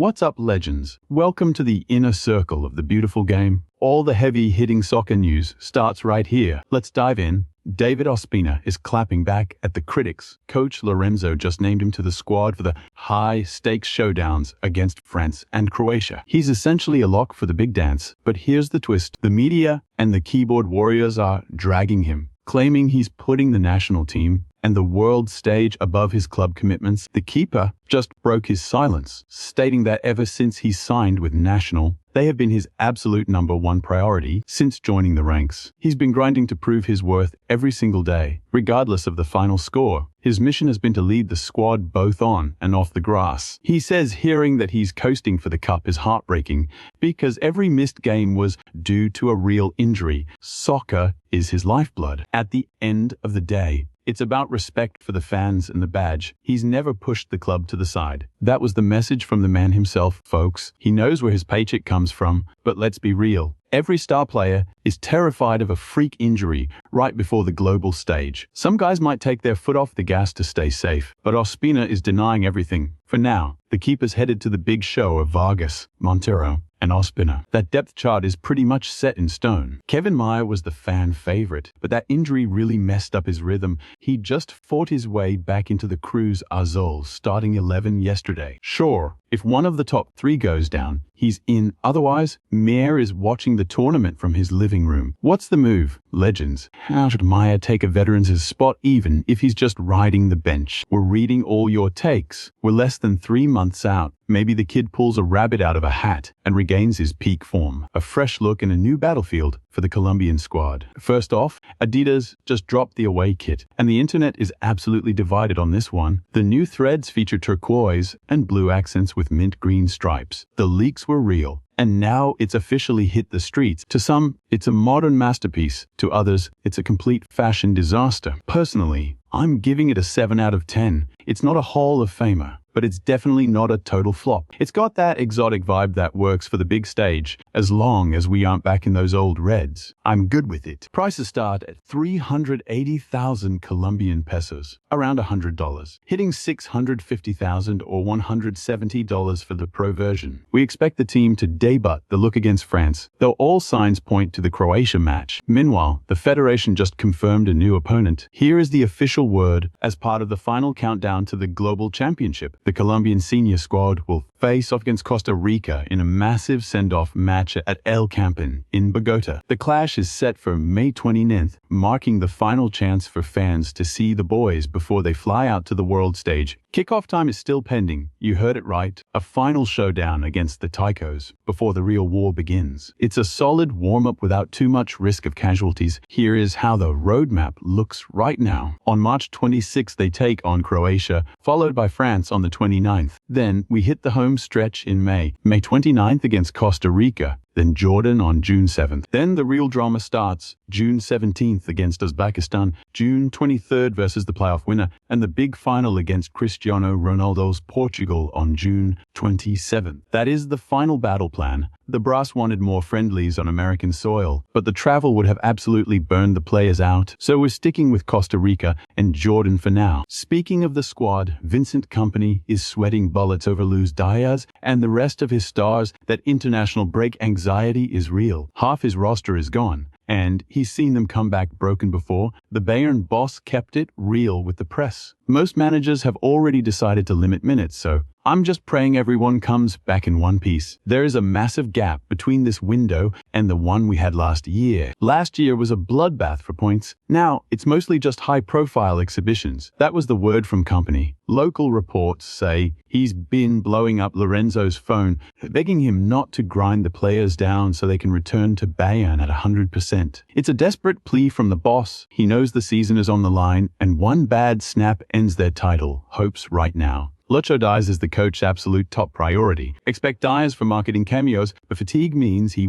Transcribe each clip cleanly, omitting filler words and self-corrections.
What's up, legends? Welcome to the inner circle of the beautiful game. All the heavy-hitting soccer news starts right here. Let's dive in. David Ospina is clapping back at the critics. Coach Lorenzo just named him to the squad for the high-stakes showdowns against France and Croatia. He's essentially a lock for the big dance, but here's the twist. The media and the keyboard warriors are dragging him, claiming he's putting the national team and the world stage above his club commitments. The keeper just broke his silence, stating that ever since he signed with National, they have been his absolute #1 priority since joining the ranks. He's been grinding to prove his worth every single day, regardless of the final score. His mission has been to lead the squad both on and off the grass. He says hearing that he's coasting for the cup is heartbreaking because every missed game was due to a real injury. Soccer is his lifeblood. At the end of the day, it's about respect for the fans and the badge. He's never pushed the club to the side. That was the message from the man himself, folks. He knows where his paycheck comes from, but let's be real. Every star player is terrified of a freak injury right before the global stage. Some guys might take their foot off the gas to stay safe, but Ospina is denying everything. For now, the keeper's headed to the big show of Vargas, Montero, and Ospina. That depth chart is pretty much set in stone. Kevin Meyer was the fan favorite, but that injury really messed up his rhythm. He just fought his way back into the Cruz Azul starting 11 yesterday. Sure, if one of the top 3 goes down, he's in. Otherwise, Meyer is watching the tournament from his living room. What's the move, legends? How should Meyer take a veteran's spot even if he's just riding the bench? We're reading all your takes. We're less than 3 months out. Maybe the kid pulls a rabbit out of a hat and regains his peak form. A fresh look and a new battlefield for the Colombian squad. First off, Adidas just dropped the away kit, and the internet is absolutely divided on this one. The new threads feature turquoise and blue accents with mint green stripes. The leaks were real, and now it's officially hit the streets. To some, it's a modern masterpiece. To others, it's a complete fashion disaster. Personally, I'm giving it a 7 out of 10. It's not a Hall of Famer, but it's definitely not a total flop. It's got that exotic vibe that works for the big stage, as long as we aren't back in those old reds. I'm good with it. Prices start at 380,000 Colombian pesos, around $100, hitting 650,000 or $170 for the pro version. We expect the team to debut the look against France, though all signs point to the Croatia match. Meanwhile, the Federation just confirmed a new opponent. Here is the official word as part of the final countdown to the Global Championship. The Colombian senior squad will face off against Costa Rica in a massive send-off match at El Campín in Bogota. The clash is set for May 29th, marking the final chance for fans to see the boys before they fly out to the world stage. Kickoff time is still pending. You heard it right. A final showdown against the Ticos before the real war begins. It's a solid warm-up without too much risk of casualties. Here is how the roadmap looks right now. On March 26th, they take on Croatia, followed by France on the 29th. Then we hit the home stretch in May. May 29th against Costa Rica, then Jordan on June 7th. Then the real drama starts, June 17th against Uzbekistan, June 23rd versus the playoff winner, and the big final against Cristiano Ronaldo's Portugal on June 27th. That is the final battle plan. The brass wanted more friendlies on American soil, but the travel would have absolutely burned the players out, so we're sticking with Costa Rica and Jordan for now. Speaking of the squad, Vincent Kompany is sweating bullets over Luis Díaz and the rest of his stars. That international break anxiety is real. Half his roster is gone, and he's seen them come back broken before. The Bayern boss kept it real with the press. Most managers have already decided to limit minutes, so I'm just praying everyone comes back in one piece. There is a massive gap between this window and the one we had last year. Last year was a bloodbath for points. Now, it's mostly just high-profile exhibitions. That was the word from Kompany. Local reports say he's been blowing up Lorenzo's phone, begging him not to grind the players down so they can return to Bayern at 100%. It's a desperate plea from the boss. He knows the season is on the line, and one bad snap ends their title hopes right now. Lucho Díaz is the coach's absolute top priority. Expect Díaz for marketing cameos, but fatigue means he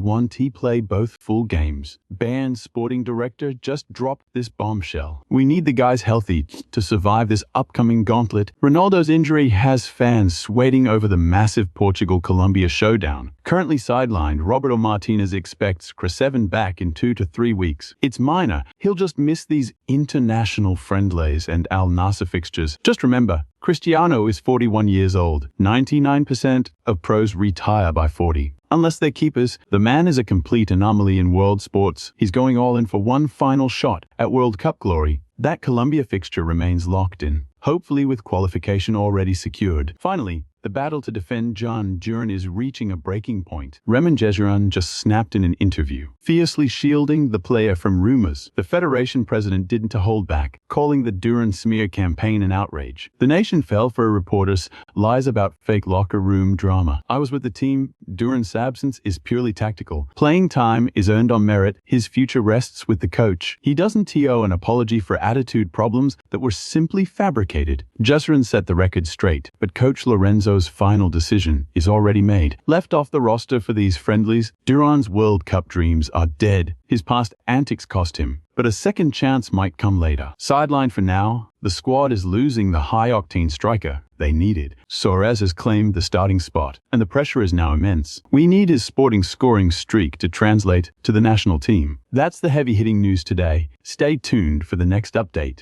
play both full games. Bayern's sporting director just dropped this bombshell. We need the guys healthy to survive this upcoming gauntlet. Ronaldo's injury has fans waiting over the massive Portugal-Colombia showdown. Currently sidelined, Roberto Martinez expects Krasevin back in 2 to 3 weeks. It's minor. He'll just miss these international friendlies and Al Nassr fixtures. Just remember, Cristiano is 41 years old. 99% of pros retire by 40. Unless they're keepers, the man is a complete anomaly in world sports. He's going all in for one final shot at World Cup glory. That Colombia fixture remains locked in, hopefully with qualification already secured. Finally, the battle to defend Jhon Duran is reaching a breaking point. Jhon Duran just snapped in an interview, fiercely shielding the player from rumors. The federation president didn't hold back, calling the Duran smear campaign an outrage. The nation fell for a reporter's lies about fake locker room drama. "I was with the team. Duran's absence is purely tactical. Playing time is earned on merit. His future rests with the coach. He doesn't owe an apology for attitude problems that were simply fabricated." Duran set the record straight, but coach Lorenzo's final decision is already made. Left off the roster for these friendlies, Duran's World Cup dreams are dead. His past antics cost him, but a second chance might come later. Sidelined for now, the squad is losing the high-octane striker they needed. Suarez has claimed the starting spot, and the pressure is now immense. We need his sporting scoring streak to translate to the national team. That's the heavy-hitting news today. Stay tuned for the next update.